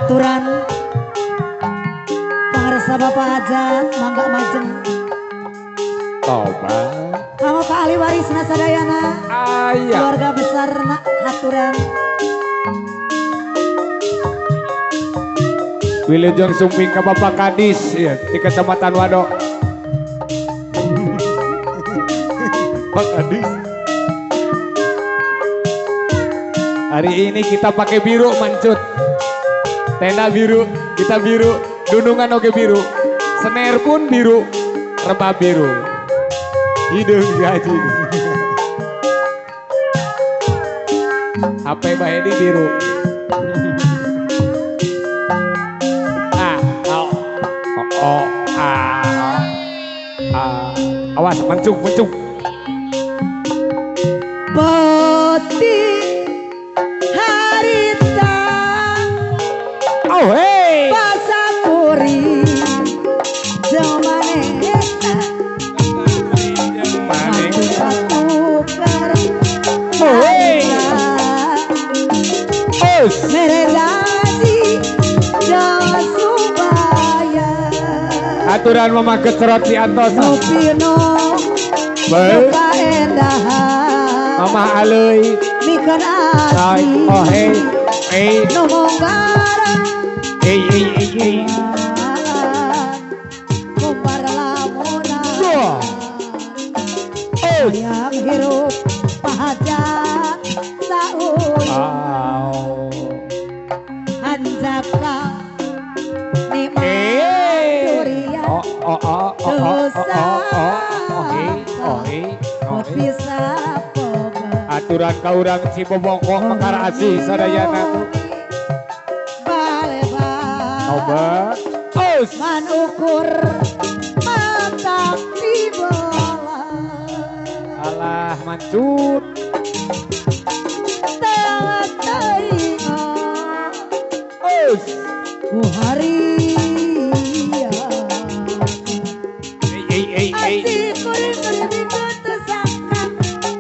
aturan pangarsa bapak aja mangga majeng Toba kamu Pak Ali Warisna sadayana ayah keluarga besar aturan Wilujeng sumping ke Bapak Kadis ya, di Kecamatan Wadok. Pak Kadis. Hari ini kita pakai biru mancut. Tenda biru, kita biru, dundungan oke biru. Snare pun biru, rebah biru. Hidung gaji. HP Mbak Edi biru. Awas mancung mancung peti harita oh hey pasapuri jamane tukar oh hey oh meregaji jasubaya aturan memakai cerot di atas Nopino baik endahan mama alui mikan asli oh hey hey nomonggarang hey kumpar lamunan oh yang hirup pahaja saun anjaka nikmat durian bisa aturan kaurang Cibobongkok Mekar Asih sadayana balebar obat man ukur matang di bola alah mancut tengah teringat ku hari asih kuring-kuring ikut tersangka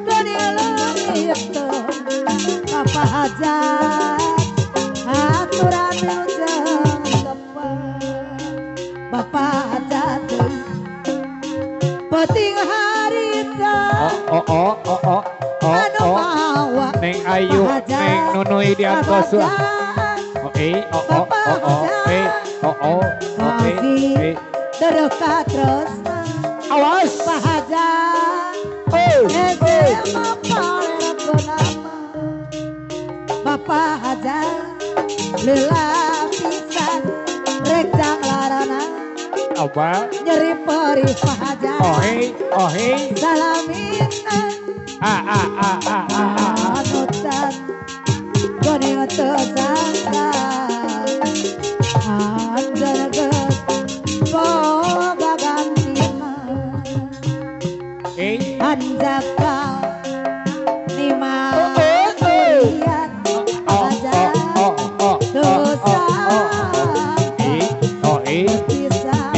gonilang itu apa hajat aturan ujung tepat bapak hajat peting harita anu mawa Neng Ayu Neng Nunui di atas terdekat terus awas pahaja Bapak Haja lelah pisan rek jang larana apa nyeri perih Pahaja oh hey salamina anutan goning tersangka anjanaget boga gantima anjaka lima lihat aja dosa berpisah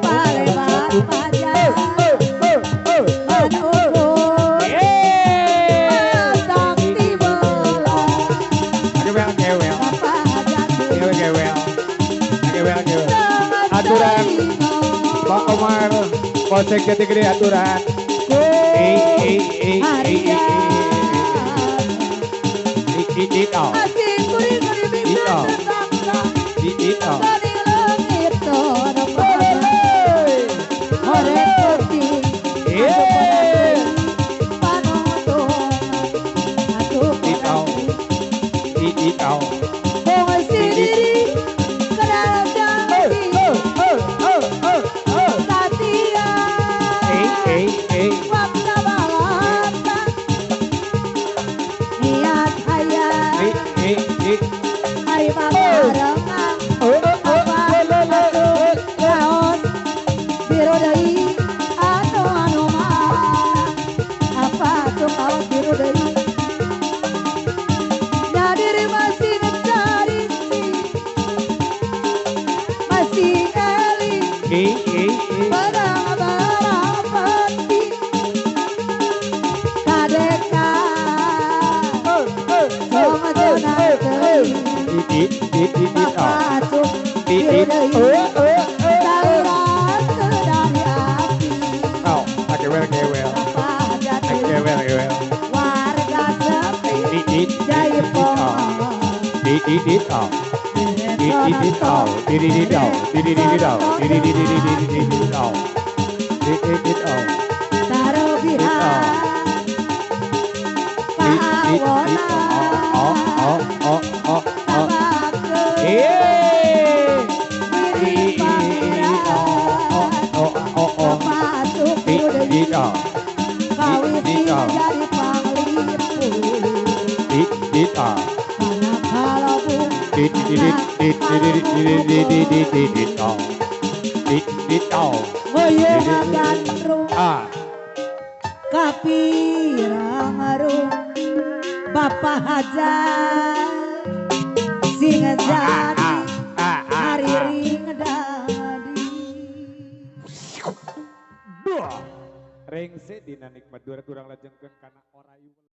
Palembang aja manukur masak di bola Bapak Haja aturan Pak Omar Polsek Jatigede aturan masih kuring-kuring bisa tersangka dari langit ada pahala orang putih panutung aku bongoi sendiri kenal janji Satya waktu balatan niat hayat mari barengan apa kaos biru deui anu mana apa tuh kaos biru deui diri masih mencari masih eling barang-barang peti kadek Saluran dari api Oh, gewel. pada Gewel. warga sepi Didit. jaya pohon Didit. Tarubiha Pawona Tabaku Diri pangeran Termasuk Budaya Kawisi jadi panglipu Karena kalau Boyong gandrung Kapirang arung Bapak Hajar Sing jadi hari ring dadi Rengse dina nikmat dua kurang lajengkeun kana orayu